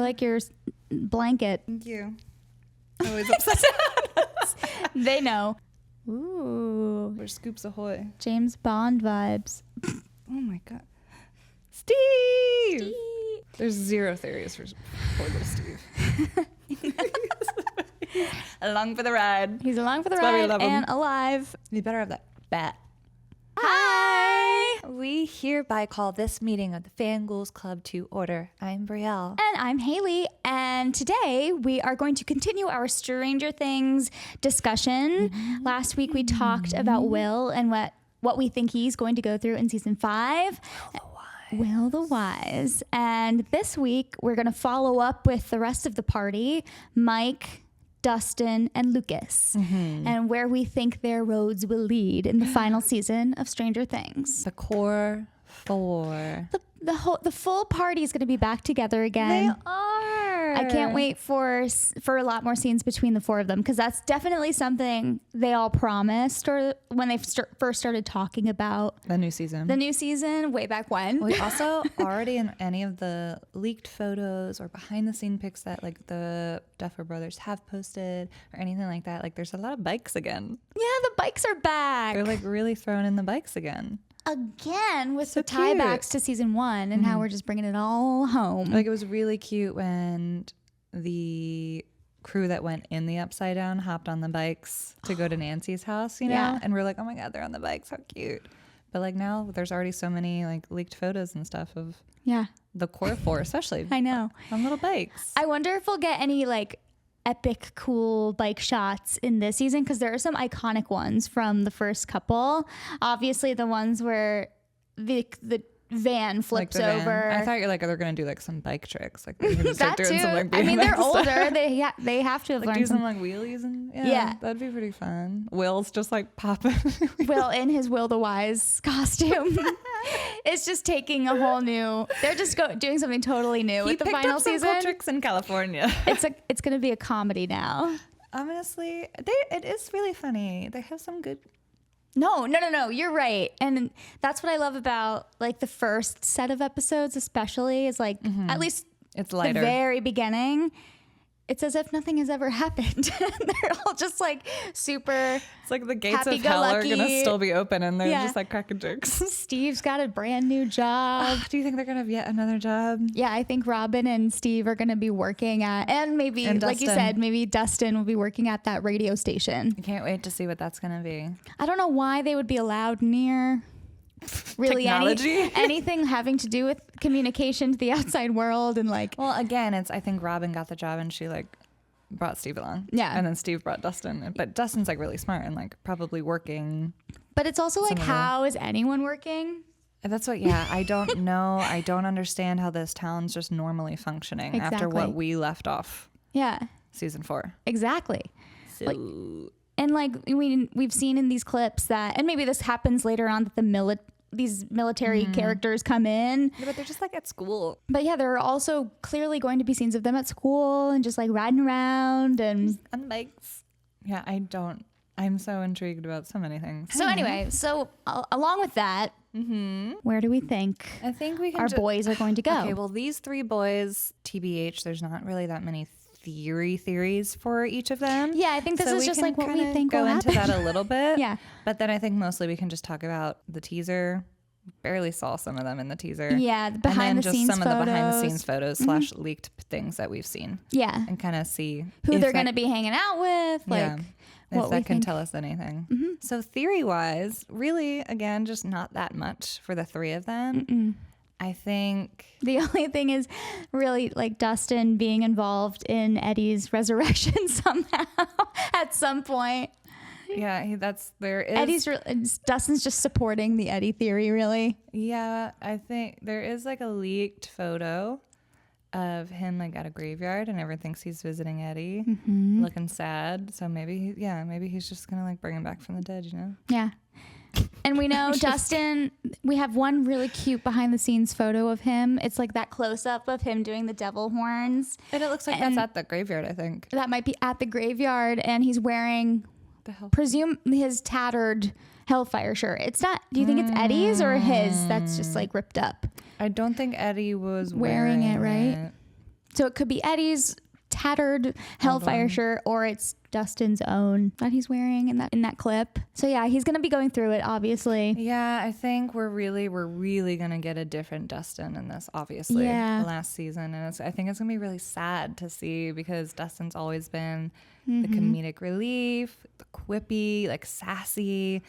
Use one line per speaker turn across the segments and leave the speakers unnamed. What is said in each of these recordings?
like your blanket.
Thank you. Always upset.
They know. Ooh.
We're Scoops Ahoy.
James Bond vibes.
Oh my God. Steve! There's zero theories for poor little Steve. Along for the ride.
He's along for the
That's why we
ride
love him.
and alive.
You better have that bat.
Hi!
We hereby call this meeting of the Fangirls Club to order. I'm Brielle.
And I'm Haley, and today we are going to continue our Stranger Things discussion. Last week we talked about Will and what we think he's going to go through in season 5. Will the Wise. And this week we're going to follow up with the rest of the party, Mike, Dustin, and Lucas, and where we think their roads will lead in the final season of Stranger Things.
The core 4.
The full party is going to be back together again.
They are.
I can't wait for a lot more scenes between the 4 of them, because that's definitely something they all promised, or when they first started talking about
The new season.
way back when.
We also already in any of the leaked photos or behind the scene pics that like the Duffer Brothers have posted or anything like that, like there's a lot of bikes again.
Yeah, the bikes are back.
They're like really throwing in the bikes again.
Again, with
So
the tiebacks
cute.
to season 1 and how we're just bringing it all home.
Like it was really cute when the crew that went in the Upside Down hopped on the bikes to go to Nancy's house, you know?
Yeah.
And we're like, oh my God, they're on the bikes. How cute. But like now there's already so many like leaked photos and stuff of
Yeah,
the core 4, especially
I know.
on little bikes.
I wonder if we'll get any like epic cool bike shots in this season, because there are some iconic ones from the first couple. Obviously the ones where the van flips
Like the van.
over.
I thought you're like, they're going to do like some bike tricks. Like they're going to start
That
doing
too.
some like
I mean, they're
BMX stuff.
older. They have to have
Like do
learned
some
some.
like wheelies and
Yeah.
That'd be pretty fun. Will's just like popping.
Will in his Will the Wise costume. It's just taking a whole new. They're just doing something totally new with the
picked
final
up some
season.
cool tricks in California.
It's going to be a comedy now.
Honestly, it is really funny. They have some good.
No. You're right. And that's what I love about like the first set of episodes, especially, is like at least
It's
the
lighter.
very beginning. It's as if nothing has ever happened. They're all just like super.
It's like the gates of hell are
happy-go-lucky.
going to still be open and they're
Yeah.
just like cracking jokes.
Steve's got a brand new job.
Do you think they're going to have yet another job?
Yeah, I think Robin and Steve are going to be working at, and maybe,
And
like you
Dustin.
said, maybe Dustin will be working at that radio station.
I can't wait to see what that's going to be.
I don't know why they would be allowed near really
Technology?
anything having to do with communication to the outside world and like,
Well, again, I think Robin got the job and she like brought Steve along.
Yeah.
And then Steve brought Dustin. But Dustin's like really smart and like probably working.
but it's also like,
Some of the-
how is anyone working?
And that's what, yeah, I don't know. I don't understand how this town's just normally functioning after
Exactly.
what we left off
Yeah,
season 4.
exactly.
So,
And like we've seen in these clips that, and maybe this happens later on, that these military characters come in.
yeah, but they're just like at school.
But yeah, there are also clearly going to be scenes of them at school and just like riding around. And
On bikes. Yeah, I'm so intrigued about so many things.
so anyway, along with that, where do we think
I think we can
our boys are going to go?
Okay, well, these 3 boys, TBH, there's not really that many theories for each of them.
Yeah, I think this
So
is
we
just
can
like what we
kinda
think
go
will
into
happen.
that a little bit.
Yeah.
But then I think mostly we can just talk about the teaser. Barely saw some of them in the teaser.
Yeah, the
and then
behind the
just
scenes
some of the behind the
photos.
scenes photos / leaked things that we've seen,
Yeah,
and kind of see
who
if
they're
that-
going to be hanging out with, like
yeah,
what
if
we
that can
think.
tell us anything. So theory wise, really, again, just not that much for the 3 of them. I think
The only thing is really like Dustin being involved in Eddie's resurrection somehow at some point.
yeah, there is.
Dustin's just supporting the Eddie theory, really.
Yeah, I think there is like a leaked photo of him like at a graveyard and everyone thinks he's visiting Eddie, looking sad. So maybe he's just gonna like bring him back from the dead, you know?
Yeah. And we know Dustin, we have one really cute behind the scenes photo of him. It's like that close up of him doing the devil horns.
And it looks like
And-
that's at the graveyard, I think.
That might be at the graveyard, and he's wearing,
The hell?
presume, his tattered Hellfire shirt. It's not, do you think it's Eddie's or his that's just like ripped up?
I don't think Eddie was
Wearing it, right? So it could be Eddie's tattered Hellfire shirt, or it's Dustin's own that he's wearing in that clip. So yeah, he's gonna be going through it, obviously.
Yeah, I think we're really gonna get a different Dustin in this, obviously.
Yeah.
Last season, and I think it's gonna be really sad to see, because Dustin's always been the comedic relief, the quippy, like sassy,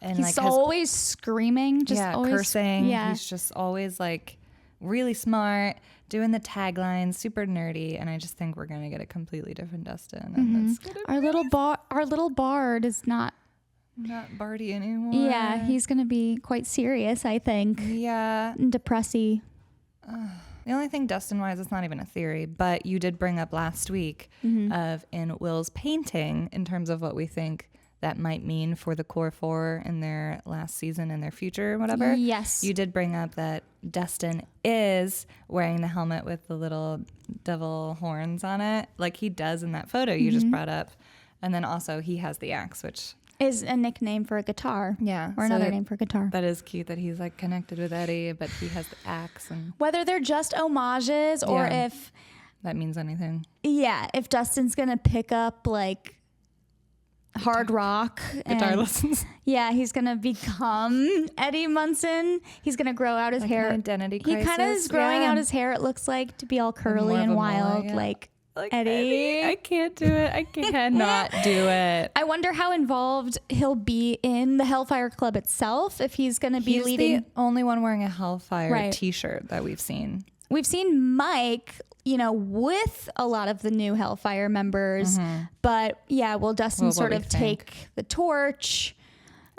and
He's
like
always screaming, just always
cursing.
Yeah,
He's just always like really smart, doing the taglines, super nerdy, and I just think we're gonna get a completely different Dustin. And it's gonna
our little bard is not
Barty anymore.
Yeah, he's gonna be quite serious, I think.
Yeah.
And depressy.
The only thing Dustin-wise, it's not even a theory, but you did bring up last week of in Will's painting in terms of what we think that might mean for the core four in their last season and their future, whatever.
Yes.
You did bring up that Dustin is wearing the helmet with the little devil horns on it, like he does in that photo you just brought up. And then also he has the axe, which
is a nickname for a guitar.
Yeah.
Or another name for a guitar.
That is cute that he's like connected with Eddie, but he has the axe. And
whether they're just homages or if
that means anything.
Yeah, if Dustin's gonna pick up like hard rock
guitar lessons.
Yeah, he's gonna become Eddie Munson. He's gonna grow out his hair.
An identity crisis.
He kind of is growing out his hair. It looks like to be all curly and wild, like Eddie.
I can't do it. I cannot do it.
I wonder how involved he'll be in the Hellfire Club itself. If he's gonna be leading.
The only one wearing a Hellfire T-shirt that we've seen.
We've seen Mike, with a lot of the new Hellfire members, but yeah, will Dustin sort of take the torch?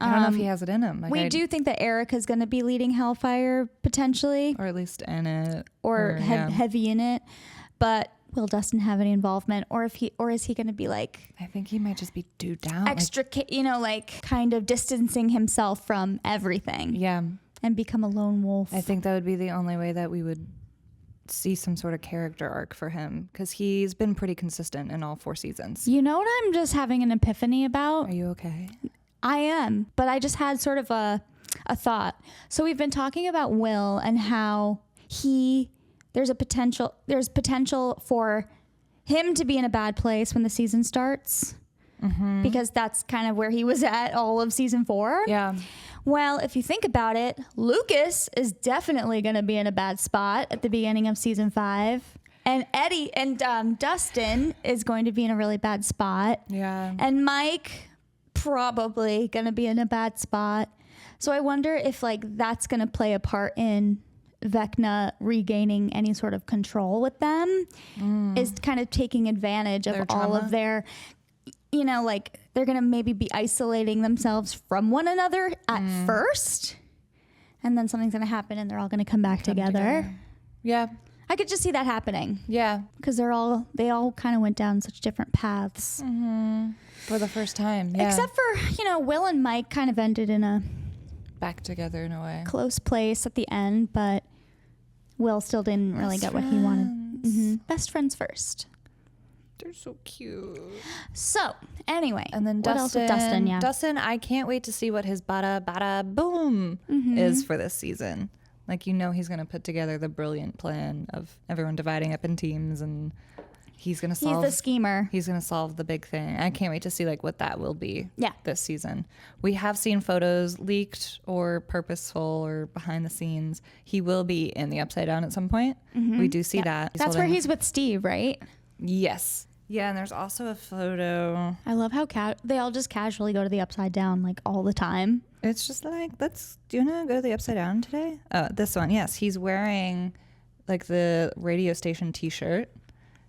I don't know if he has it in him. Like
we do think that Erica's going to be leading Hellfire potentially,
or at least in it,
or heavy in it. But will Dustin have any involvement, or is he going to be like?
I think he might just be dude down,
extra, like kind of distancing himself from everything.
Yeah,
and become a lone wolf.
I think that would be the only way that we would see some sort of character arc for him, because he's been pretty consistent in all 4 seasons.
You know what I'm just having an epiphany about?
Are you okay?
I am, but I just had sort of a thought. So we've been talking about Will and how there's potential for him to be in a bad place when the season starts, because that's kind of where he was at all of season 4.
Yeah.
Well, if you think about it, Lucas is definitely going to be in a bad spot at the beginning of season 5. And Eddie and Dustin is going to be in a really bad spot.
Yeah.
And Mike probably going to be in a bad spot. So I wonder if that's going to play a part in Vecna regaining any sort of control with them, is kind of taking advantage of all of their... they're going to maybe be isolating themselves from one another at first, and then something's going to happen and they're all going to come back together.
Yeah.
I could just see that happening.
Yeah.
Because they all kind of went down such different paths.
For the first time. Yeah.
Except for, Will and Mike kind of ended in a...
back together in a way.
Close place at the end, but Will still didn't really get what he wanted. Best friends first.
They're so cute.
So, anyway.
And then
what else with Dustin? Yeah.
Dustin, I can't wait to see what his bada bada boom is for this season. He's going to put together the brilliant plan of everyone dividing up in teams, and he's going to solve...
He's the schemer.
He's going to solve the big thing. I can't wait to see what that will be this season. We have seen photos leaked or purposeful or behind the scenes. He will be in the Upside Down at some point. We do see that.
That's where he's with Steve, right?
Yes. Yeah, and there's also a photo.
I love how they all just casually go to the Upside Down all the time.
It's just do you want to go to the Upside Down today? Oh, this one, yes. He's wearing the radio station t-shirt.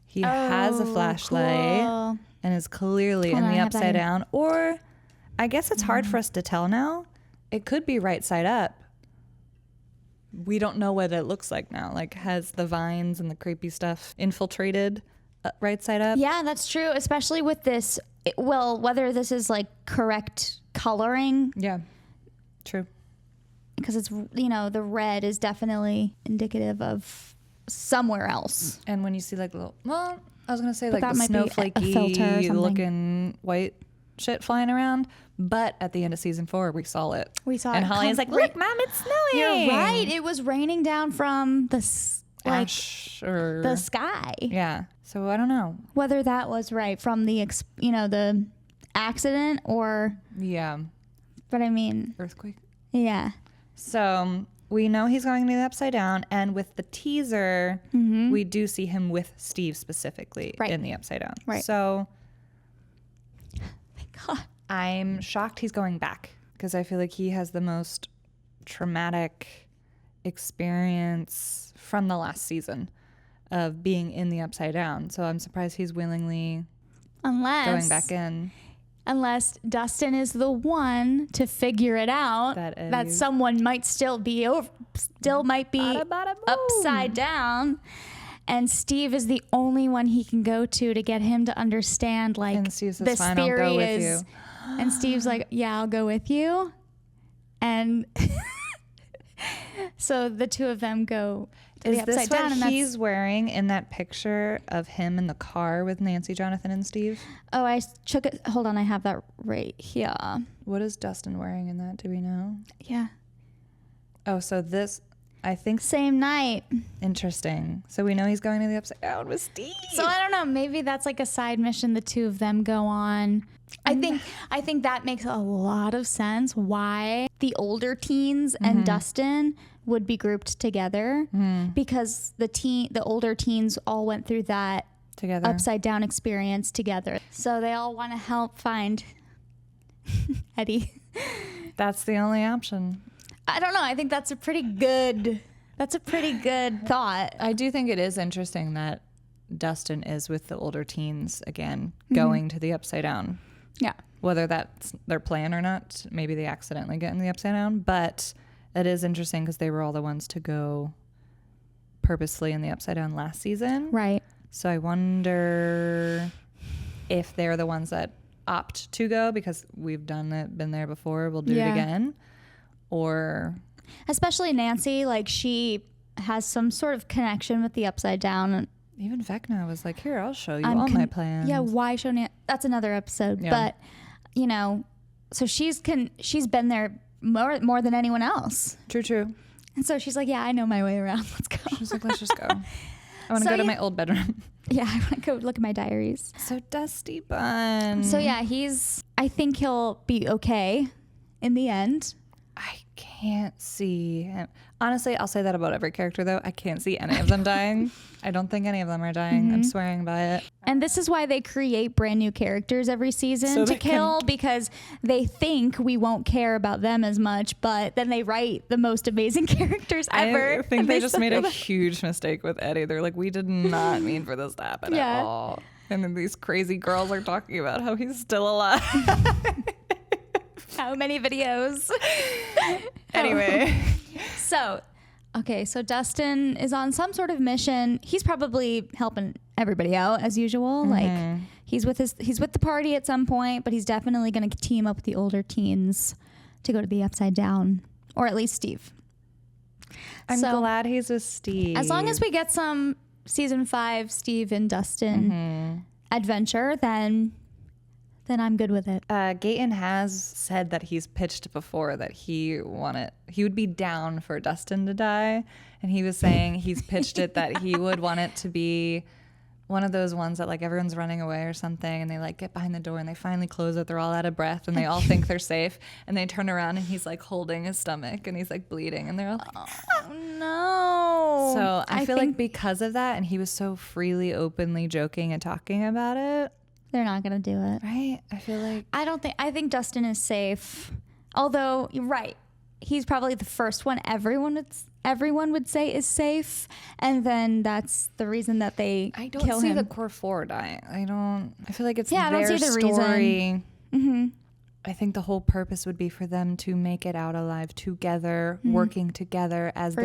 He has a flashlight and is clearly in the Upside Down. Or I guess it's hard for us to tell now. It could be right side up. We don't know what it looks like now. Has the vines and the creepy stuff infiltrated right side up?
Yeah, that's true. Especially with this, whether this is correct coloring.
Yeah, true.
Because it's, the red is definitely indicative of somewhere else.
And when you see little, I was going to say
but
the snowflakey looking white shit flying around. But at the end of season 4, we saw it.
We saw
and
it.
And Holly's look, Mom, it's snowing.
You're right. It was raining down from the like
ash or
the sky.
Yeah. So I don't know.
Whether that was right from the the accident or
Yeah.
but I mean,
Earthquake.
yeah.
So we know he's going to the Upside Down, and with the teaser, we do see him with Steve specifically in the Upside Down.
Right.
So
Thank God.
I'm shocked he's going back because I feel like he has the most traumatic experience from the last season of being in the Upside Down. So I'm surprised he's willingly going back in.
Unless Dustin is the one to figure it out that someone might still be upside down, and Steve is the only one he can go to get him to understand
and Steve says,
this
fine,
theory
I'll go
is.
with you.
And Steve's like, yeah, I'll go with you, and so the two of them go.
Is
the
this
upside down,
what
and
he's wearing in that picture of him in the car with Nancy, Jonathan, and Steve?
Oh, I took it. Hold on, I have that right here.
What is Dustin wearing in that? Do we know?
Yeah.
Oh, so this, I think.
Same night.
Interesting. So we know he's going to the Upside Down with Steve.
So I don't know. Maybe that's like a side mission the two of them go on. I think that makes a lot of sense why the older teens and Dustin would be grouped together because the older teens all went through that
together
upside down experience together. So they all want to help find Eddie.
That's the only option.
I don't know. I think that's a pretty good thought.
I do think it is interesting that Dustin is with the older teens again, going to the Upside Down.
Yeah.
Whether that's their plan or not, maybe they accidentally get in the Upside Down, but it is interesting because they were all the ones to go purposely in the Upside Down last season.
Right.
So I wonder if they're the ones that opt to go because we've done it, been there before, we'll do it again. Or
especially Nancy, like she has some sort of connection with the Upside Down.
Even Vecna was like, here, I'll show you all my plans.
Yeah, why show Nancy? That's another episode. Yeah. But, so she's been there more than anyone else.
True.
And so she's like, yeah, I know my way around. Let's go.
She's like, let's just go. I want to go to my old bedroom.
Yeah, I want to go look at my diaries.
So Dusty Bun.
So yeah, I think he'll be okay in the end.
I can't see him. Honestly, I'll say that about every character, though. I can't see any of them dying. I don't think any of them are dying. I'm swearing by it.
And this is why they create brand new characters every season to kill, because they think we won't care about them as much, but then they write the most amazing characters ever.
I think they just made a huge mistake with Eddie. They're like, we did not mean for this to happen at all. And then these crazy girls are talking about how he's still alive.
How many videos?
Anyway.
So Dustin is on some sort of mission. He's probably helping everybody out as usual. Like he's with the party at some point, but he's definitely going to team up with the older teens to go to the Upside Down, or at least Steve.
I'm glad he's with Steve.
As long as we get some season 5 Steve and Dustin adventure, then I'm good with it.
Gaten has said that he's pitched before that he would be down for Dustin to die. And he was saying he's pitched it that he would want it to be one of those ones that like everyone's running away or something and they like get behind the door and they finally close it. They're all out of breath and they all think they're safe. And they turn around and he's like holding his stomach and he's like bleeding and they're all like,
oh no.
So I feel like because of that, and he was so freely, openly joking and talking about it,
they're not going to do it.
Right? I feel like...
I think Dustin is safe. Although, you're right. He's probably the first one everyone would say is safe. And then that's the reason that they kill him.
I don't see the core 4 dying. I feel like it's
I don't
their
see the
story. Reason. I think the whole purpose would be for them to make it out alive together, working together as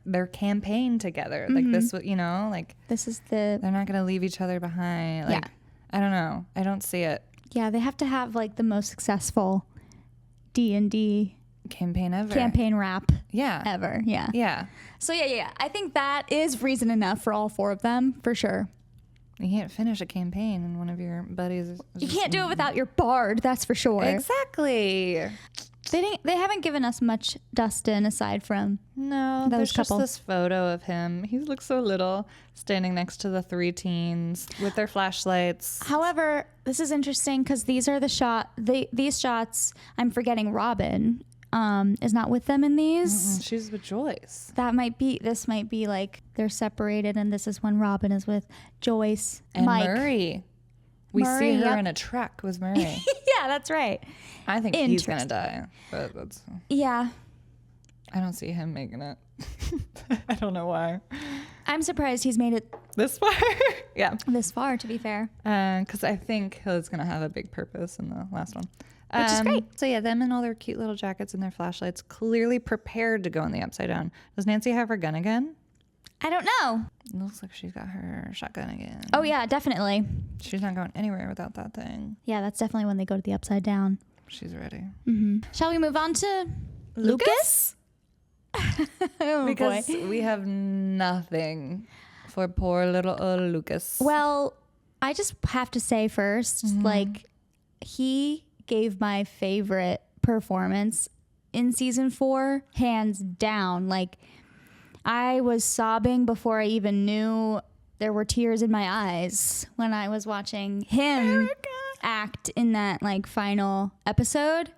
their campaign together. Like this,
this is they're
not going to leave each other behind. Like, I don't know. I don't see it.
Yeah, they have to have like the most successful D&D
campaign ever.
Campaign rap.
Yeah.
Ever. Yeah.
Yeah.
So yeah. I think that is reason enough for all 4 of them, for sure.
You can't finish a campaign and one of your buddies is
you can't do it without your bard, that's for sure.
Exactly.
They haven't given us much Dustin aside from
No,
those
there's
couple.
just this photo of him. He looks so little, standing next to the 3 teens with their flashlights.
However, this is interesting because these are these shots. I'm forgetting Robin is not with them in these.
She's with Joyce.
This might be like they're separated, and this is when Robin is with Joyce
And
Mike.
Murray. We
Murray,
see her
yep.
in a truck with Murray.
Yeah, that's right.
I think he's gonna die, but
Yeah,
I don't see him making it. I don't know why.
I'm surprised he's made it
This far? Yeah.
this far, to be fair.
Because I think he's gonna have a big purpose in the last one.
Which is great.
So yeah, them in all their cute little jackets and their flashlights, clearly prepared to go in the Upside Down. Does Nancy have her gun again?
I don't know.
It looks like she's got her shotgun again.
Oh, yeah, definitely.
She's not going anywhere without that thing.
Yeah, that's definitely when they go to the Upside Down.
She's ready.
Shall we move on to Lucas? Oh,
Because
boy.
we have nothing for poor little Lucas.
Well, I just have to say first, like, he gave my favorite performance in season 4, hands down. Like, I was sobbing before I even knew there were tears in my eyes when I was watching him act in that like final episode,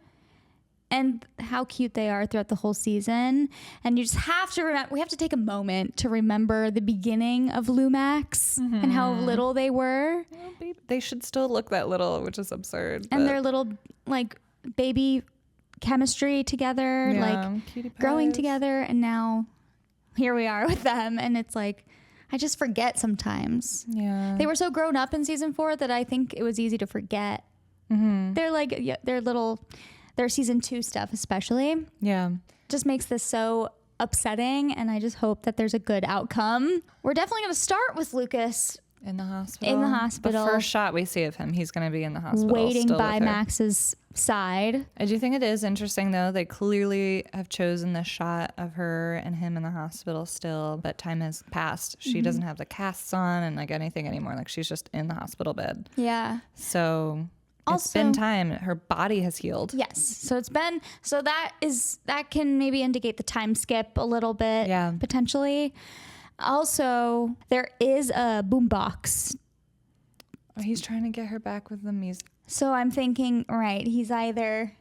and how cute they are throughout the whole season. And you just have to remember, we have to take a moment to remember the beginning of Lumax and how little they were,
They should still look that little, which is absurd.
and their little like baby chemistry together, like
cutie
growing
pies.
together, and now here we are with them, and it's like I just forget sometimes.
Yeah.
They were so grown up in season 4 that I think it was easy to forget. They're like their season 2 stuff especially
Yeah.
just makes this so upsetting, and I just hope that there's a good outcome. We're definitely going to start with Lucas
In the hospital.
hospital.
The first shot we see of him, he's going to be in the hospital.
waiting
still
by
with her.
Max's side.
I do think it is interesting, though. They clearly have chosen the shot of her and him in the hospital still, but time has passed. She doesn't have the casts on and like anything anymore. Like she's just in the hospital bed.
Yeah.
So it's
Also-
been time. Her body has healed.
Yes. So it's been, so that can maybe indicate the time skip a little bit.
Yeah.
Potentially. Also, there is a boombox.
He's trying to get her back with the music.
So I'm thinking, right, he's either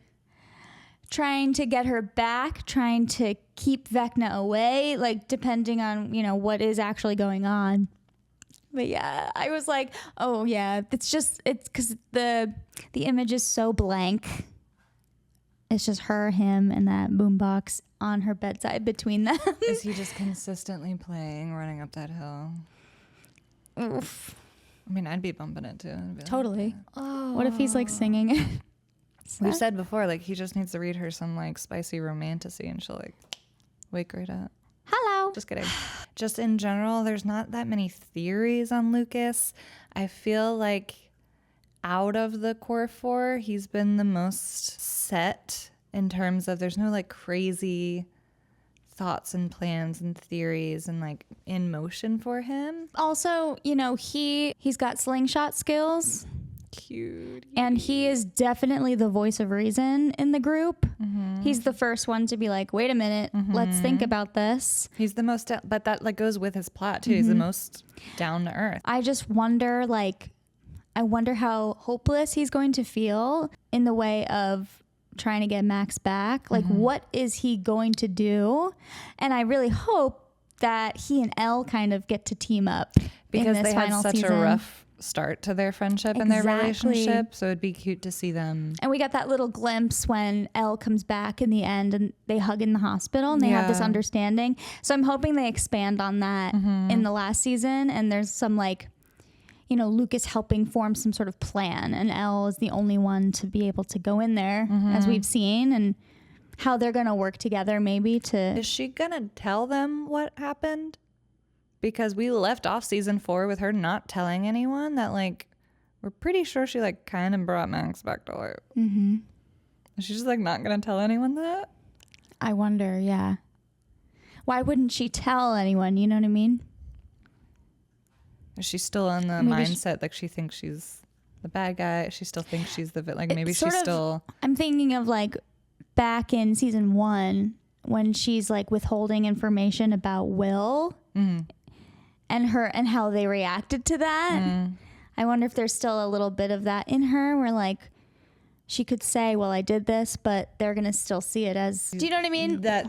trying to get her back, trying to keep Vecna away, like depending on, what is actually going on. But yeah, I was like, oh yeah, it's because the image is so blank. It's just her, him, and that boombox on her bedside between them.
Is he just consistently playing, running up that hill?
Oof.
I mean, I'd be bumping it too. I'd be like,
Totally. What if he's like singing it?
We've said before, like he just needs to read her some like spicy romantasy and she'll like wake right up.
Hello.
Just kidding. Just in general, there's not that many theories on Lucas. I feel like out of the core 4, he's been the most set in terms of there's no like crazy thoughts and plans and theories and like in motion for him.
Also, he's got slingshot skills.
Cute.
And he is definitely the voice of reason in the group. He's the first one to be like, wait a minute, let's think about this.
He's the most, but that like goes with his plot too. He's the most down to earth.
I just wonder, I wonder how hopeless he's going to feel in the way of trying to get Max back. Like, what is he going to do? And I really hope that he and Elle kind of get to team up
Because
in this
they had
final
such
season.
a rough start to their friendship and their
Exactly.
relationship. So it'd be cute to see them.
And we got that little glimpse when Elle comes back in the end and they hug in the hospital and they have this
Yeah.
understanding. So I'm hoping they expand on that in the last season. And there's some Lucas helping form some sort of plan. And Elle is the only one to be able to go in there, as we've seen, and how they're going to work together maybe to...
Is she going to tell them what happened? Because we left off season 4 with her not telling anyone that, like, we're pretty sure she, like, kind of brought Max back to life. Mm-hmm. Is she just, like, not going to tell anyone that?
I wonder, yeah. Why wouldn't she tell anyone? You know what I mean?
Is she still in the mindset, like, she thinks she's the bad guy? She still thinks she's the... Like, maybe she's still...
I'm thinking of, like, back in season 1 when she's like withholding information about Will and how they reacted to that. I wonder if there's still a little bit of that in her where like she could say, well, I did this, but they're going to still see it as, do you know what I mean?
That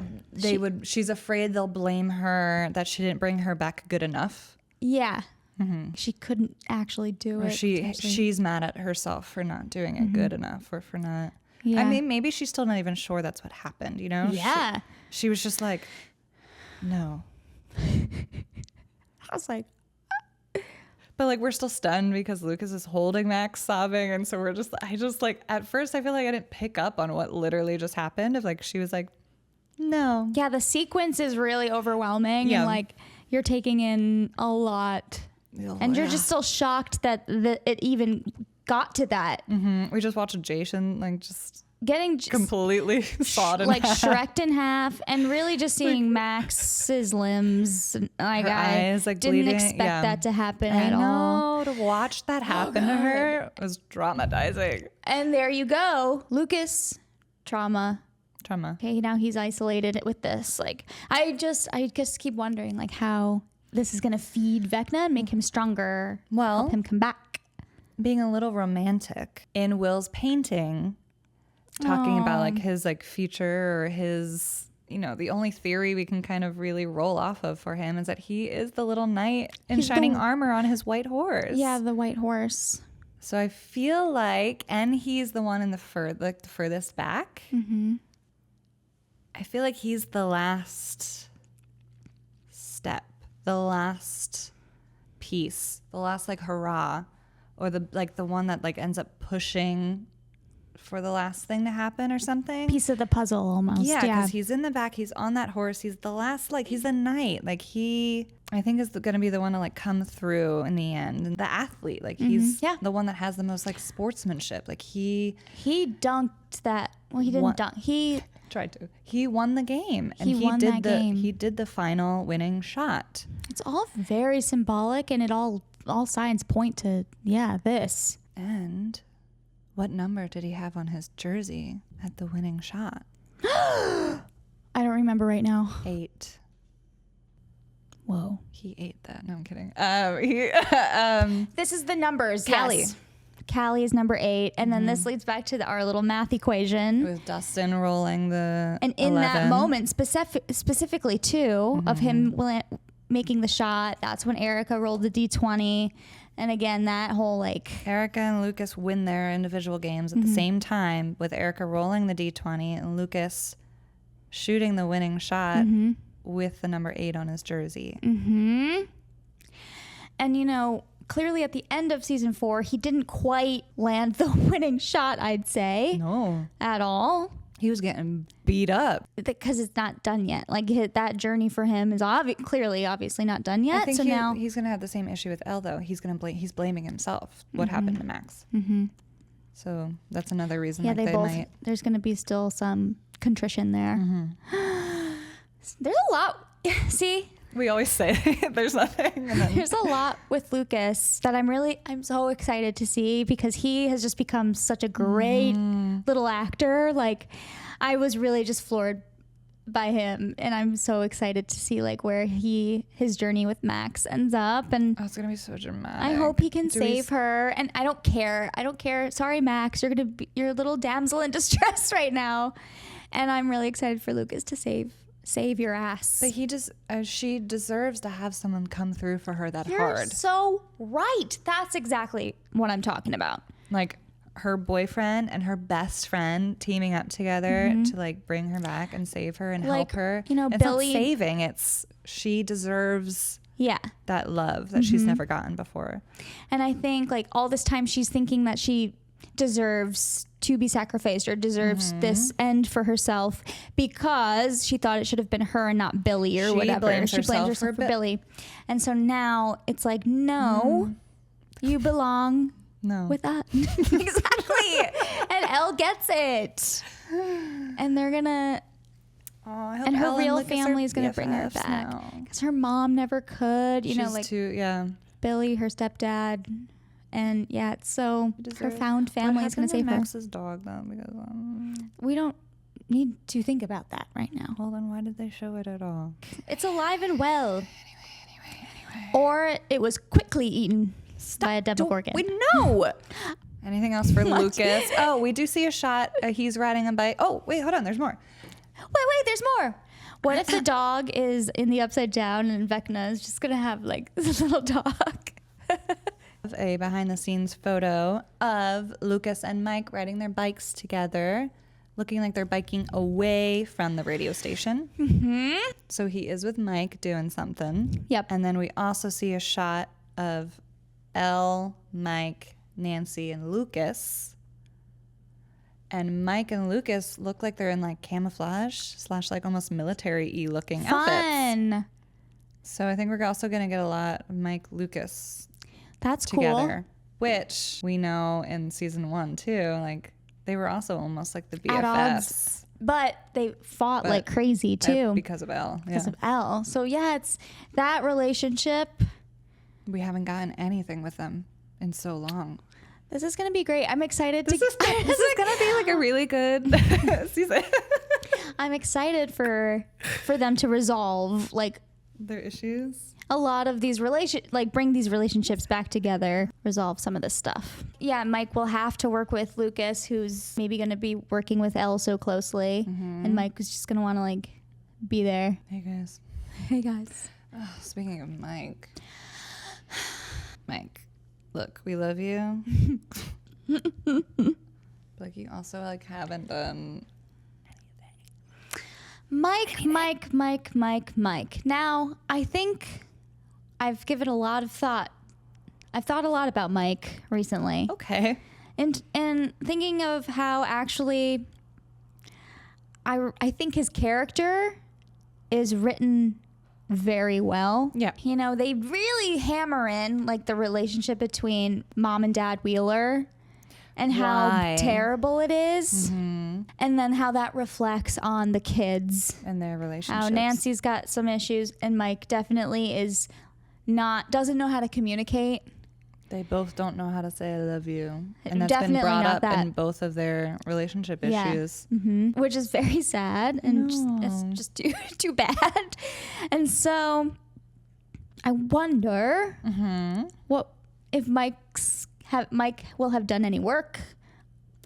she's afraid they'll blame her that she didn't bring her back good enough.
Yeah. She couldn't actually do
Or
it.
she's mad at herself for not doing it good enough, or for not.
Yeah.
I mean, maybe she's still not even sure that's what happened, you know?
Yeah.
She was just like, no.
I was like,
but like, we're still stunned because Lucas is holding Max sobbing. And so I just like, at first I feel like I didn't pick up on what literally just happened. If like, she was like, no.
yeah, the sequence is really overwhelming and like you're taking in a lot. And you're just still shocked that it even got to that.
We just watched Jason like just
getting
completely sawed in
like
half.
Shrek'd in half, and really just seeing Max's limbs. Like,
her
I
eyes, like,
didn't
bleeding.
expect
Yeah.
that to happen
I
at all.
know, to watch that happen to her was traumatizing.
And there you go, Lucas, trauma.
Okay,
now he's isolated with this. Like, I just keep wondering like how this is gonna feed Vecna and make him stronger.
Well,
help him come back.
Being a little romantic in Will's painting, talking about like his like future, or his, you know, the only theory we can kind of really roll off of for him is that he is the little knight in shining armor on his white horse.
Yeah, the white horse.
So I feel like, and he's the one in the furthest back. I feel like he's the last step, the last piece, the last like hurrah, or the one that like ends up pushing for the last thing to happen or something.
Piece of the puzzle almost.
Yeah, because he's in the back, he's on that horse, he's the last, like he's the knight. Like I think is going to be the one to like come through in the end. And the athlete, like he's the one that has the most like sportsmanship. Like he
dunked that. Well, he didn't dunk. He
tried to. He won the game, and
he won that game.
He did the final winning shot.
It's all very symbolic, and it all signs point to this.
And what number did he have on his jersey at the winning shot?
I don't remember right now.
8.
Whoa.
He ate that. No, I'm kidding.
This is the numbers.
Callie.
Yes. Callie is number 8. And then this leads back to our little math equation.
With Dustin rolling the
And in
11.
that moment, specifically too, of him making the shot, that's when Erica rolled the D20. And again, that whole like...
Erica and Lucas win their individual games at the same time, with Erica rolling the D20 and Lucas shooting the winning shot with the number 8 on his jersey.
And, you know, clearly at the end of season 4, he didn't quite land the winning shot, I'd say.
No.
At all.
He was getting beat up.
Because it's not done yet. Like, that journey for him is obviously not done yet.
I think
so now
he's going to have the same issue with Elle, though. He's blaming himself, what happened to Max. So that's another reason
yeah, there's going to be still some contrition there. There's a lot. See?
We always say there's nothing. And then...
There's a lot with Lucas that I'm so excited to see, because he has just become such a great little actor. Like, I was really just floored by him, and I'm so excited to see like where his journey with Max ends up. And
it's gonna be so dramatic.
I hope he can save her. And I don't care. Sorry, Max, you're a little damsel in distress right now, and I'm really excited for Lucas to save your ass.
But she deserves to have someone come through for her that
You're
hard.
so right. That's exactly what I'm talking about.
Like her boyfriend and her best friend teaming up together to like bring her back and save her and help her.
You know,
it's
Billy
not saving. It's she deserves that love that she's never gotten before.
And I think like all this time she's thinking that she deserves to be sacrificed or deserves this end for herself, because she thought it should have been her and not Billy or whatever. She blames herself for Billy. And so now it's like, no, you belong with us. Exactly. And Elle gets it. And they're gonna and her real family is gonna bring her back, because her mom never could, you know, like Billy, her stepdad. And it's so her found family is going to save her.
Max's dog, though, because
we don't need to think about that right now.
Well, then why did they show it at all?
It's alive and well. Anyway. Or it was quickly eaten by a Demogorgon.
We know. Anything else for Lucas? Oh, we do see a shot. He's riding a bike. Oh, wait, hold on. There's more.
Wait, there's more. What if the dog is in the upside down and Vecna is just going to have like this little dog?
A behind the scenes photo of Lucas and Mike riding their bikes together, looking like they're biking away from the radio station.
Mm-hmm.
So he is with Mike doing something.
Yep.
And then we also see a shot of Elle, Mike, Nancy, and Lucas. And Mike and Lucas look like they're in like camouflage / like almost military-y looking outfits.
Fun.
So I think we're also going to get a lot of Mike Lucas
That's
together, which we know in season 1 too. Like they were also almost like the
At
BFFs.
odds. But they fought like crazy too.
Because of Elle.
Because of Elle. So yeah, it's that relationship.
We haven't gotten anything with them in so long.
This is going to be great. I'm excited
This is going to be like a really good season.
I'm excited for them to resolve like
Their issues.
a lot of these bring these relationships back together, resolve some of this stuff. Yeah, Mike will have to work with Lucas, who's maybe going to be working with Elle so closely, and Mike is just going to want to like be there.
Hey guys.
Hey guys.
Oh, speaking of Mike, look, we love you. Like you also like haven't done
Mike. Now, I think I've given a lot of thought. I've thought a lot about Mike recently.
Okay.
And thinking of how actually I think his character is written very well.
Yeah.
You know, they really hammer in like the relationship between Mom and Dad Wheeler and how terrible it is. Mm-hmm. And then how that reflects on the kids
and their relationships.
How Nancy's got some issues and Mike definitely doesn't know how to communicate.
They both don't know how to say I love you. And that's
Definitely
been brought
not
up in both of their relationship issues.
Mm-hmm. Which is very sad and it's just too bad. And so I wonder what if Mike will have done any work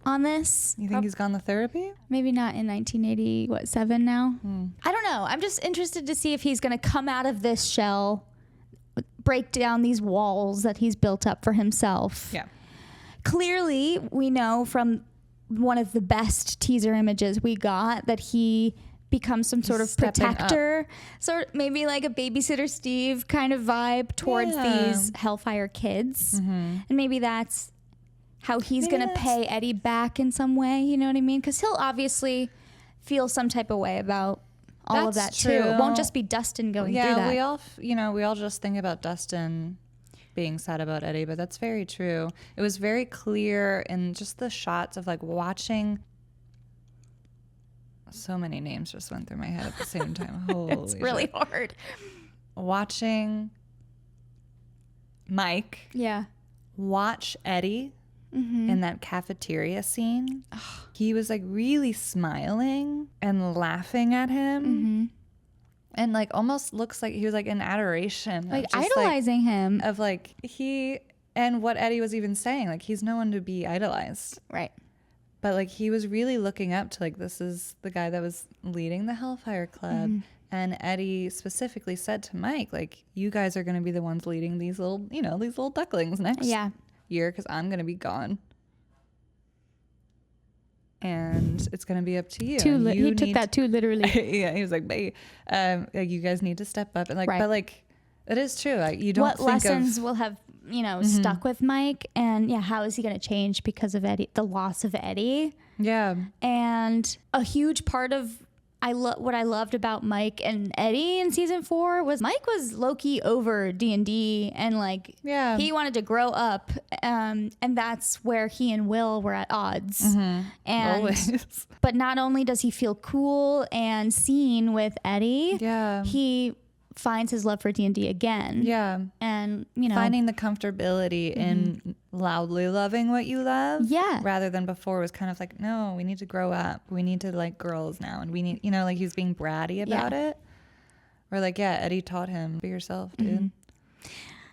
on this.
You think he's gone to therapy?
Maybe not in 1987 now. I don't know. I'm just interested to see if he's going to come out of this shell, break down these walls that he's built up for himself.
Yeah.
Clearly, we know from one of the best teaser images we got that he becomes some sort of protector, maybe like a Babysitter Steve kind of vibe towards these Hellfire kids. And maybe that's how he's going to pay Eddie back in some way. You know what I mean? Because he'll obviously feel some type of way about all of that too. It won't just be Dustin going through that.
Yeah, we all just think about Dustin being sad about Eddie, but that's very true. It was very clear in just the shots of like watching. So many names just went through my head at the same time. Holy
it's really hard.
Watching Mike watch Eddie in that cafeteria scene. He was like really smiling and laughing at him. And like almost looks like he was like in adoration.
Like idolizing him.
Of like and what Eddie was even saying. Like he's no one to be idolized.
Right.
But like he was really looking up to like this is the guy that was leading the Hellfire Club. And Eddie specifically said to Mike, like, you guys are going to be the ones leading these little ducklings next year because I'm going to be gone. And it's going to be up to you.
He took that too literally.
Yeah, he was like, you guys need to step up. And like, but like, it is true. Like, you don't
what
think
lessons will have, stuck with Mike, and how is he going to change because of the loss of Eddie?
Yeah.
And a huge part of what I loved about Mike and Eddie in season 4 was Mike was low-key over D&D and like he wanted to grow up, and that's where he and Will were at odds. And
always.
But not only does he feel cool and seen with Eddie, he finds his love for D&D again.
Yeah.
And
finding the comfortability in loudly loving what you love.
Yeah.
Rather than before it was kind of like, no, we need to grow up. We need to like girls now. And we need, you know, like he was being bratty about it. Or like, yeah, Eddie taught him, be yourself, dude.
Mm-hmm.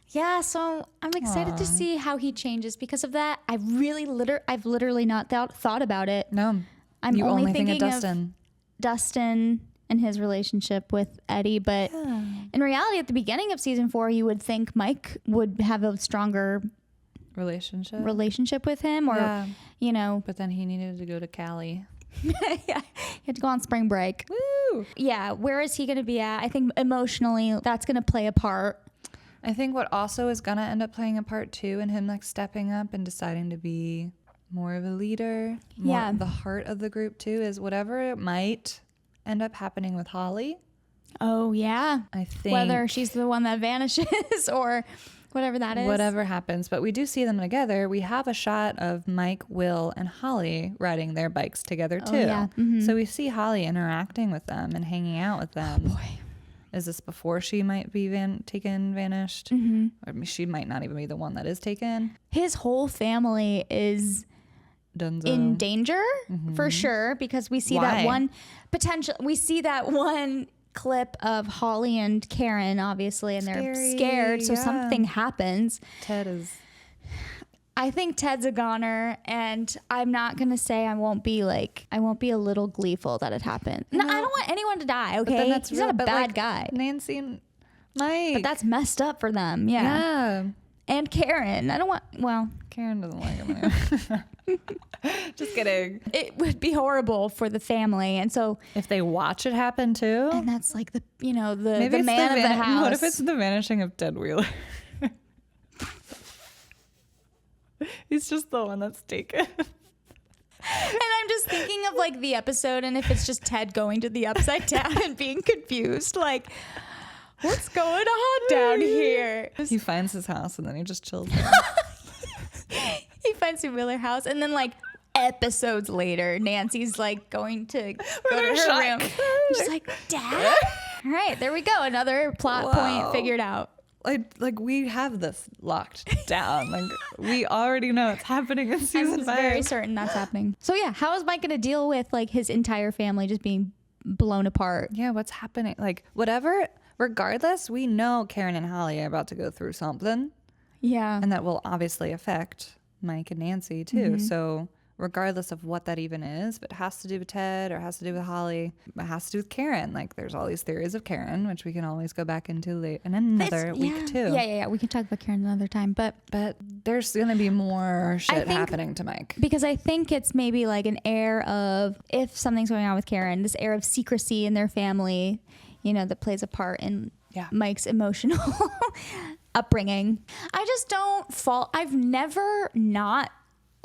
Yeah, so I'm excited to see how he changes because of that. I've literally not thought about it.
No,
I'm
you
only
think of
thinking
Dustin.
Dustin and his relationship with Eddie, but in reality, at the beginning of season 4, you would think Mike would have a stronger relationship with him, or you know.
But then he needed to go to Cali.
Yeah, he had to go on spring break.
Woo!
Yeah, where is he going to be at? I think emotionally, that's going to play a part.
I think what also is going to end up playing a part too in him like stepping up and deciding to be more of a leader, more the heart of the group too, is whatever might end up happening with Holly.
Oh, yeah.
I think.
Whether she's the one that vanishes or whatever that is.
Whatever happens. But we do see them together. We have a shot of Mike, Will, and Holly riding their bikes together too.
Oh, yeah. Mm-hmm.
So we see Holly interacting with them and hanging out with them.
Oh, boy.
Is this before she might be vanished?
Mm-hmm.
I mean, she might not even be the one that is taken.
His whole family is
Dunzo.
in danger for sure, because we see that one clip of Holly and Karen, obviously, and they're scared, so something happens.
Ted is.
I think Ted's a goner, and I'm not gonna say I won't be a little gleeful that it happened. No, I don't want anyone to die. Okay, he's not a bad guy.
Nancy and Mike,
but that's messed up for them. Yeah. And Karen, I don't want. Well,
Karen doesn't like him anyway. Just kidding.
It would be horrible for the family, and so
if they watch it happen too,
and that's like the man of
the
the house.
What if it's the vanishing of Ted Wheeler? He's just the one that's taken.
And I'm just thinking of like the episode, and if it's just Ted going to the upside down and being confused, like, what's going on down here?
He finds his house and then he just chills there.
He finds the Wheeler house, and then like episodes later, Nancy's like going to go to her room. She's like, Dad? All right, there we go. Another plot point figured out.
Like we have this locked down. Like we already know it's happening in season 5.
I'm very certain that's happening. So yeah, how is Mike going to deal with like his entire family just being blown apart?
Yeah, what's happening? Like whatever, regardless, we know Karen and Holly are about to go through something.
Yeah.
And that will obviously affect Mike and Nancy too. So regardless of what that even is, if it has to do with Ted or has to do with Holly, it has to do with Karen. Like there's all these theories of Karen, which we can always go back into late in another week too.
Yeah. We can talk about Karen another time, but
there's gonna be more shit happening to Mike,
because I think it's maybe like an air of, if something's going on with Karen, this air of secrecy in their family, you know, that plays a part in Mike's emotional upbringing. I just don't fault. I've never not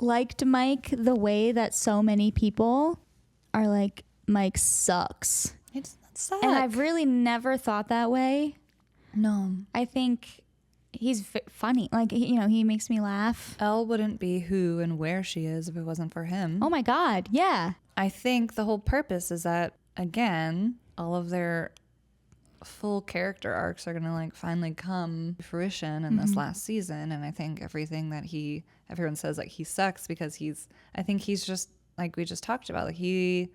liked Mike the way that so many people are like, Mike sucks.
He does not suck.
And I've really never thought that way.
No.
I think he's funny. Like, you know, he makes me laugh.
Elle wouldn't be who and where she is if it wasn't for him.
Oh my God. Yeah.
I think the whole purpose is that, again, all of their full character arcs are gonna like finally come to fruition in this last season. And I think everything that everyone says like he sucks because I think he's just like we just talked about, like he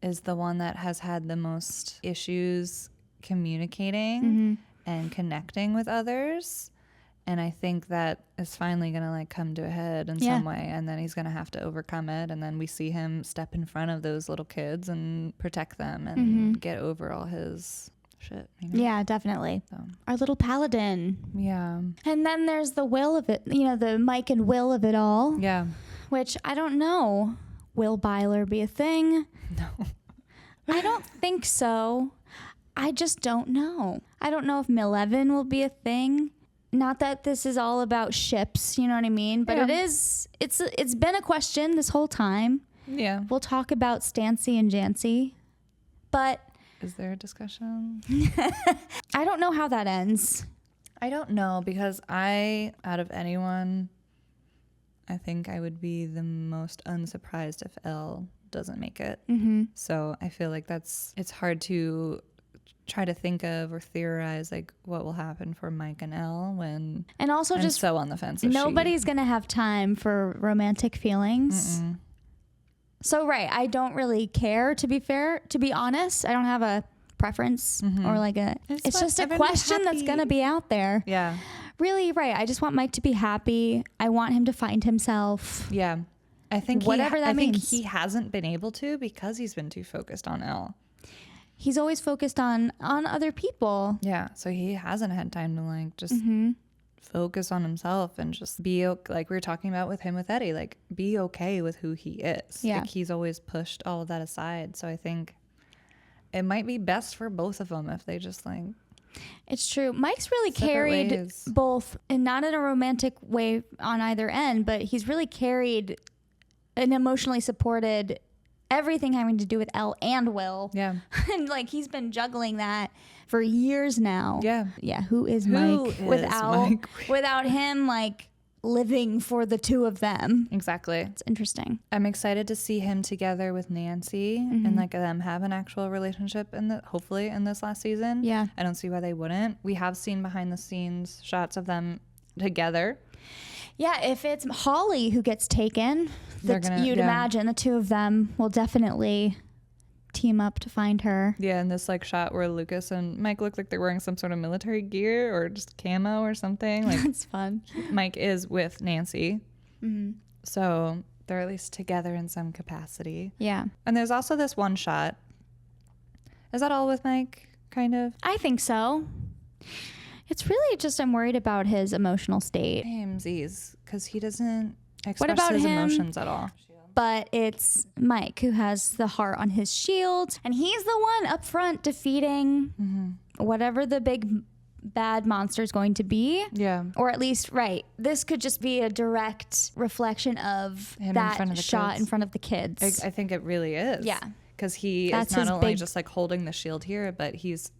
is the one that has had the most issues communicating and connecting with others. And I think that is finally going to like come to a head in some way. And then he's going to have to overcome it. And then we see him step in front of those little kids and protect them and get over all his shit. You know?
Yeah, definitely. So. Our little paladin.
Yeah.
And then there's the Will of it, you know, the Mike and Will of it all.
Yeah.
Which I don't know. Will Byler be a thing?
No.
I don't think so. I just don't know. I don't know if Mill-Evan will be a thing. Not that this is all about ships, you know what I mean? But it's been a question this whole time.
Yeah.
We'll talk about Stancy and Jancy. But
is there a discussion?
I don't know how that ends.
I don't know, because out of anyone, I think I would be the most unsurprised if Elle doesn't make it. So I feel like it's hard to try to think of or theorize like what will happen for Mike and Elle when
And also
I'm
just
so on the fence. If
nobody's going to have time for romantic feelings. So, right. I don't really care, to be honest. I don't have a preference or like it's just a question that's going to be out there.
Yeah.
Really, right. I just want Mike to be happy. I want him to find himself.
Yeah. I think
whatever that means.
I think he hasn't been able to because he's been too focused on Elle.
He's always focused on other people.
Yeah. So he hasn't had time to like just focus on himself and just be like we were talking about with him with Eddie, like be okay with who he is.
Yeah.
Like he's always pushed all of that aside. So I think it might be best for both of them if they just like.
It's true. Mike's really
Separate
carried
ways.
both, and not in a romantic way on either end, but he's really carried and emotionally supported everything having to do with Elle and Will.
Yeah.
And like he's been juggling that for years now.
Yeah.
Yeah. Who is
Who
Mike
is
without
Mike?
without him like living for the two of them?
Exactly.
It's interesting.
I'm excited to see him together with Nancy and like them have an actual relationship hopefully in this last season.
Yeah.
I don't see why they wouldn't. We have seen behind the scenes shots of them together.
Yeah, if it's Holly who gets taken, you'd imagine the two of them will definitely team up to find her.
Yeah, in this like shot where Lucas and Mike look like they're wearing some sort of military gear or just camo or something. Like
It's fun.
Mike is with Nancy, so they're at least together in some capacity.
Yeah,
And there's also this one shot. Is that all with Mike? Kind of.
I think so. It's really just I'm worried about his emotional state.
Hamesies, because he doesn't express
about
his
him?
emotions at all.
But it's Mike who has the heart on his shield, and he's the one up front defeating whatever the big bad monster is going to be.
Yeah.
Or at least, right, this could just be a direct reflection of
Him in
that
front of the
shot
kids.
in front of the kids.
I think it really is.
Yeah.
Because he
That's
is not
his
only
big-
just like holding the shield here, but he's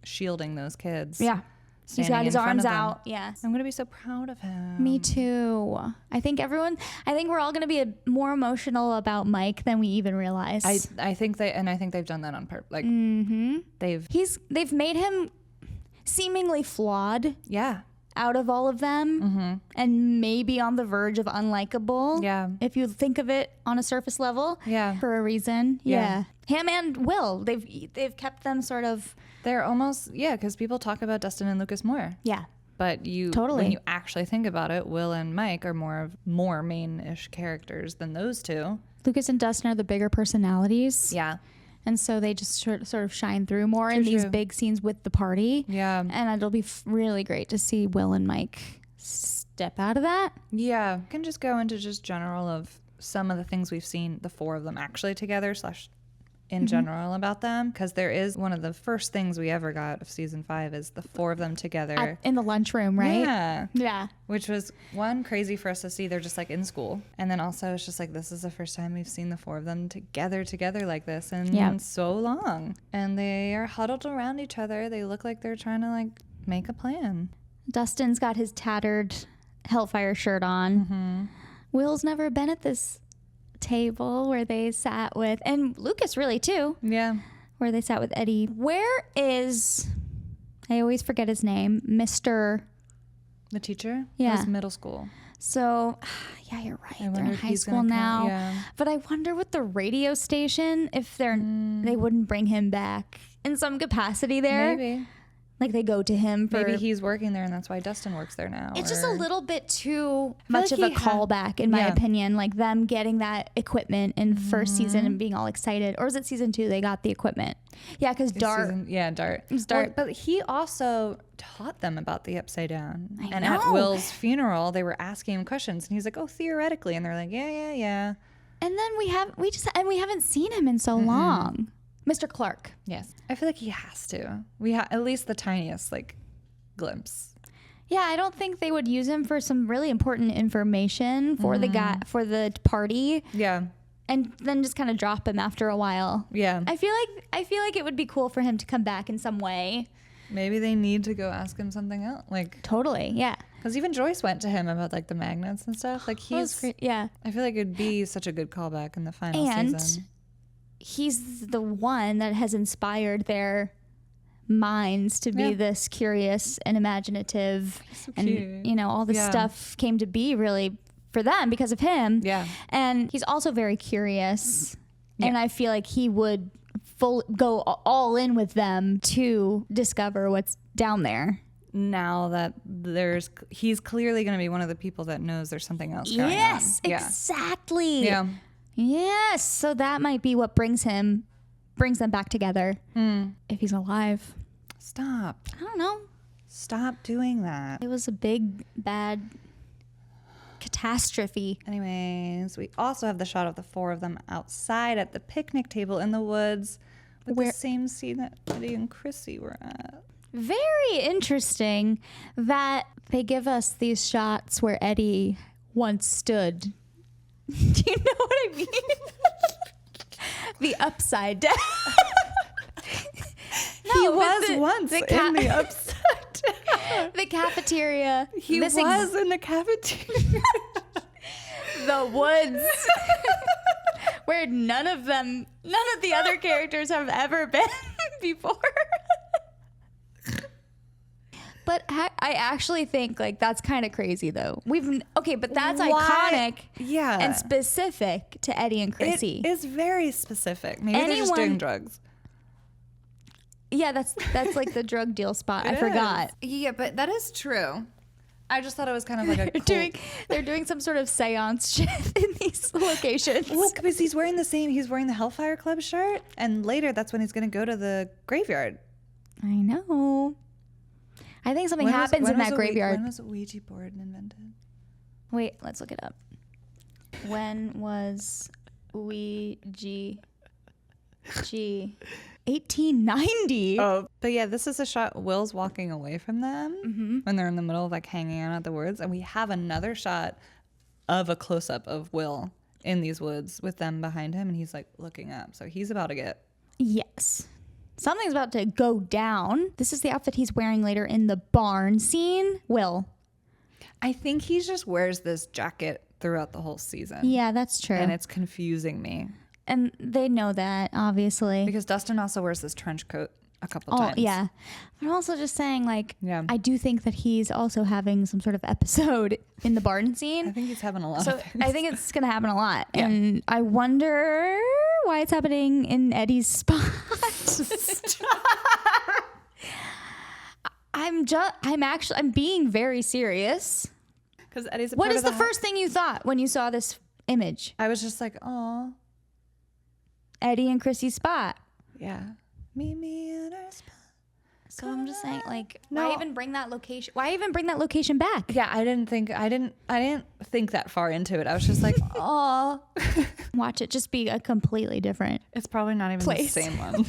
shielding those kids.
Yeah. He's
standing
got his
in front
arms
of them.
out. Yeah.
I'm gonna be so proud of him.
Me too. I think we're all going to be more emotional about Mike than we even realize.
I think they've done that on purpose. Like they've
They've made him seemingly flawed out of all of them and maybe on the verge of unlikable.
Yeah.
If you think of it on a surface level.
Yeah.
For a reason.
Yeah.
Yeah. Him and Will, they've kept them sort of.
They're almost because people talk about Dustin and Lucas more.
Yeah.
But
Totally.
when you actually think about it, Will and Mike are more main-ish characters than those two.
Lucas and Dustin are the bigger personalities.
Yeah.
And so they just sort of shine through more in these big scenes with the party.
Yeah.
And it'll be really great to see Will and Mike step out of that.
Yeah. We can just go into just general of some of the things we've seen the four of them actually together / in general about them, because there is one of the first things we ever got of season 5 is the four of them together
In the lunchroom, right?
Yeah.
Yeah.
Which was one crazy for us to see. They're just like in school, and then also it's just like this is the first time we've seen the four of them together like this in so long, and they are huddled around each other. They look like they're trying to like make a plan.
Dustin's got his tattered Hellfire shirt on. Will's never been at this table where they sat with, and Lucas really too, where they sat with Eddie. Where is, I always forget his name, Mr.
The teacher?
Yeah.
It was middle school.
So, yeah, you're right.
I
They're
wonder
in
if
high
he's
school
gonna
now.
come, yeah.
But I wonder with the radio station if they wouldn't bring him back in some capacity there.
Maybe.
Like they go to him for.
Maybe he's working there and that's why Dustin works there now.
It's just a little bit too
I
much
feel
of
like
a
he had-
callback, in my
Yeah.
opinion. Like them getting that equipment in first season and being all excited. Or is it season 2 they got the equipment? Yeah, because Dart.
Dart.
was Dart.
Well, but he also taught them about the Upside Down.
I
And at
know.
Will's funeral, they were asking him questions. And he's like, oh, theoretically. And they're like, yeah.
And then we haven't seen him in so long. Mr. Clark.
Yes. I feel like he has to. We have at least the tiniest, like, glimpse.
Yeah, I don't think they would use him for some really important information for the party,
Yeah.
and then just kind of drop him after a while.
Yeah.
I feel like it would be cool for him to come back in some way.
Maybe they need to go ask him something else. Like,
Totally, yeah.
because even Joyce went to him about, like, the magnets and stuff. Like,
That was great. Yeah.
I feel like it'd be such a good callback in the final
And
season.
he's the one that has inspired their minds to be this curious and imaginative, and you know, all this stuff came to be really for them because of him. Yeah. And he's also very curious, and I feel like he would go all in with them to discover what's down there.
Now that he's clearly going to be one of the people that knows there's something else going on.
Yes, exactly.
Yeah.
Yes. So that might be what brings them back together. If he's alive.
Stop.
I don't know.
Stop doing that.
It was a big, bad catastrophe.
Anyways, we also have the shot of the four of them outside at the picnic table in the woods with the same scene that Eddie and Chrissy were at.
Very interesting that they give us these shots where Eddie once stood. Do you know what I mean? The upside down.
He was once in the upside down.
The cafeteria.
He was in the cafeteria.
The woods. Where none of the other characters have ever been before. But I actually think like that's kind of crazy though. But that's iconic, and specific to Eddie and Chrissy.
It is very specific. Maybe they're just doing drugs.
Yeah, that's like the drug deal spot. I forgot.
Yeah, but that is true. I just thought it was kind of like
they're doing some sort of seance shit in these locations.
Well, because he's wearing the Hellfire Club shirt, and later that's when he's going to go to the graveyard.
I know. I think something happens in that graveyard.
When was a Ouija board invented?
Wait, let's look it up. When was Ouija? 1890.
Oh, but yeah, this is a shot. Will's walking away from them when they're in the middle of like hanging out at the woods, and we have another shot of a close up of Will in these woods with them behind him, and he's like looking up. So he's about to get.
Yes. Something's about to go down. This is the outfit he's wearing later in the barn scene. Will.
I think he just wears this jacket throughout the whole season.
Yeah, that's true.
And it's confusing me.
And they know that, obviously.
Because Dustin also wears this trench coat a couple times.
Yeah. But I'm also just saying, like, I do think that he's also having some sort of episode in the barn scene.
I think he's having a lot of things.
I think it's going to happen a lot. Yeah. And I wonder why it's happening in Eddie's spot. I'm being very serious.
Because Eddie's
What is the first thing you thought when you saw this image?
I was just like, oh.
Eddie and Chrissy's spot.
Yeah. Meet me at our spot.
So I'm just saying, like, why even bring that location? Why even bring that location back?
Yeah, I didn't think that far into it. I was just like, oh.
Watch it just be a completely different.
It's probably not even
place.
The same one.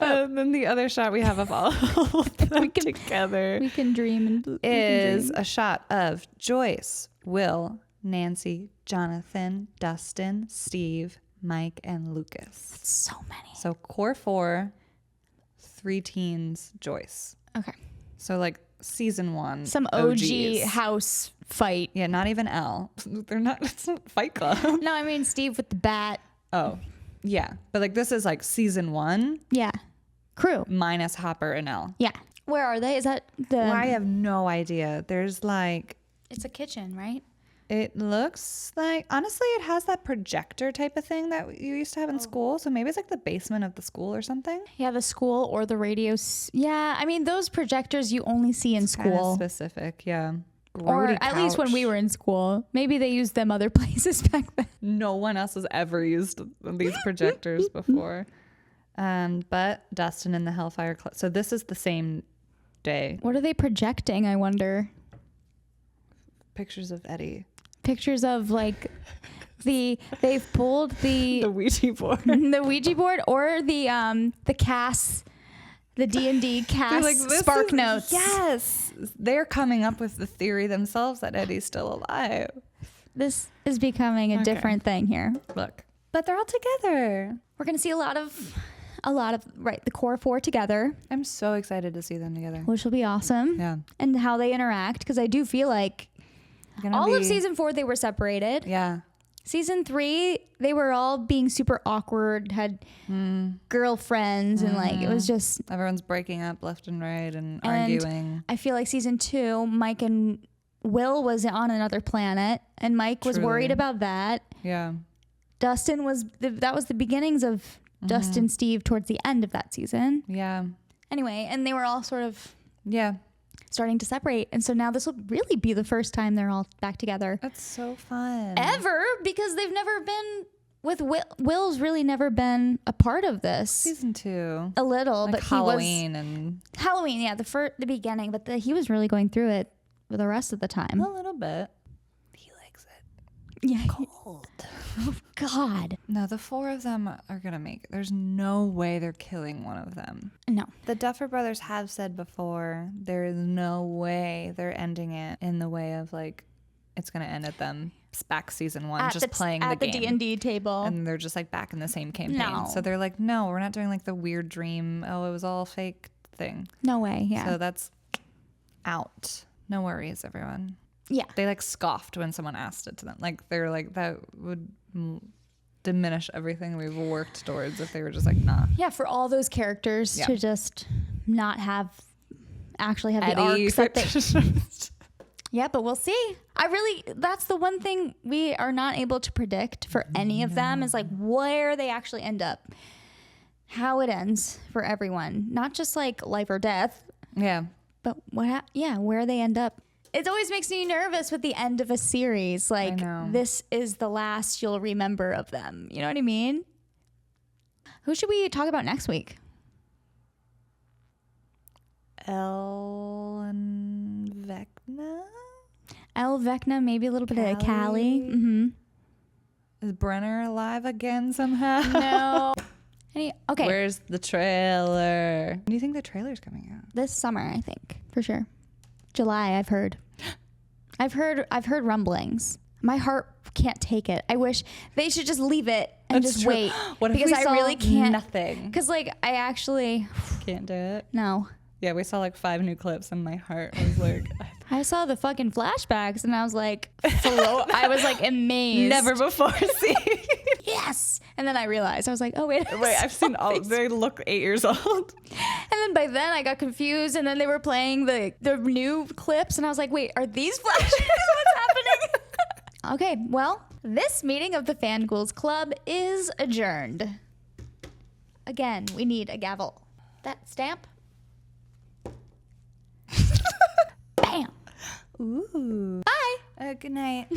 Then the other shot we have of all of them together.
We can dream
is a shot of Joyce, Will, Nancy, Jonathan, Dustin, Steve, Mike, and Lucas.
That's so many.
So core 4, 3 teens, Joyce.
Okay.
So like season 1.
Some OG house fight.
Yeah, not even L. It's not Fight Club.
No, I mean Steve with the bat.
Oh, yeah. But like this is like season 1.
Yeah. Crew.
Minus Hopper and L.
Yeah. Where are they? Is that the...
Well, I have no idea. There's like...
It's a kitchen, right?
It looks like, honestly, it has that projector type of thing that you used to have in school. So maybe it's like the basement of the school or something.
Yeah, the school or the radio. Yeah, I mean, those projectors you only see in school.
Kind of specific, yeah.
Or at least when we were in school. Maybe they used them other places back then.
No one else has ever used these projectors before. But Dustin and the Hellfire Club. So this is the same day.
What are they projecting, I wonder?
Pictures of Eddie.
Pictures of like they've pulled the
Ouija board.
The Ouija board or the cast, the D&D cast like, spark notes.
Yes. They're coming up with the theory themselves that Eddie's still alive.
This is becoming a different thing here.
Look. But they're all together.
We're going to see a lot of the core 4 together.
I'm so excited to see them together.
Which will be awesome.
Yeah.
And how they interact, because I do feel like all of season 4 they were separated.
Yeah.
Season 3, they were all being super awkward, had girlfriends, and like it was just
everyone's breaking up left and right and arguing.
I feel like season 2, Mike and Will was on another planet, and Mike was worried about that.
Yeah.
Dustin that was the beginnings of Dustin, Steve towards the end of that season.
Yeah.
Anyway, and they were all sort of starting to separate. And so now this will really be the first time they're all back together.
That's so fun.
Ever, because they've never been with Will. Will's really never been a part of this.
Season 2.
A little,
like
but
Halloween
Halloween, yeah, the beginning, but he was really going through it for the rest of the time.
A little bit. He likes it.
Yeah.
Cold.
Oh, God.
No, the 4 of them are going to make it. There's no way they're killing one of them.
No.
The Duffer Brothers have said before, there is no way they're ending it in the way of like, it's going to end at them back season 1, just playing the game.
At the D&D table.
And they're just like back in the same campaign.
No.
So they're like, no, we're not doing like the weird dream, oh, it was all fake thing.
No way, yeah.
So that's out. No worries, everyone.
Yeah.
They like scoffed when someone asked it to them. Like they're like, that would diminish everything we've worked towards if they were just like, nah.
Yeah, for all those characters to just not actually have the arcs that they... Yeah, but we'll see. That's the one thing we are not able to predict for any of them is like where they actually end up. How it ends for everyone. Not just like life or death.
Yeah.
But where they end up. It always makes me nervous with the end of a series. Like, this is the last you'll remember of them. You know what I mean? Who should we talk about next week?
Elle and Vecna?
Elle, Vecna, maybe a little bit of Callie. Mm-hmm.
Is Brenner alive again somehow?
No. Okay.
Where's the trailer? When do you think the trailer's coming out?
This summer, I think, for sure. July, I've heard. I've heard rumblings. My heart can't take it. I wish they should just leave it and just wait.
What if
because
we saw
I really can't.
Nothing?
Because like I actually
can't do it.
No.
Yeah, we saw like 5 new clips, and my heart was like.
I saw the fucking flashbacks, and I was like, I was like amazed.
Never before seen.
Yes. And then I realized I was like, oh wait,
I've seen all. They look 8 years old.
And then by then I got confused, and then they were playing the new clips, and I was like, wait, are these flashbacks? What's happening? Okay, well, this meeting of the Fangirls Club is adjourned. Again, we need a gavel. That stamp. Bam.
Ooh.
Bye.
Good night.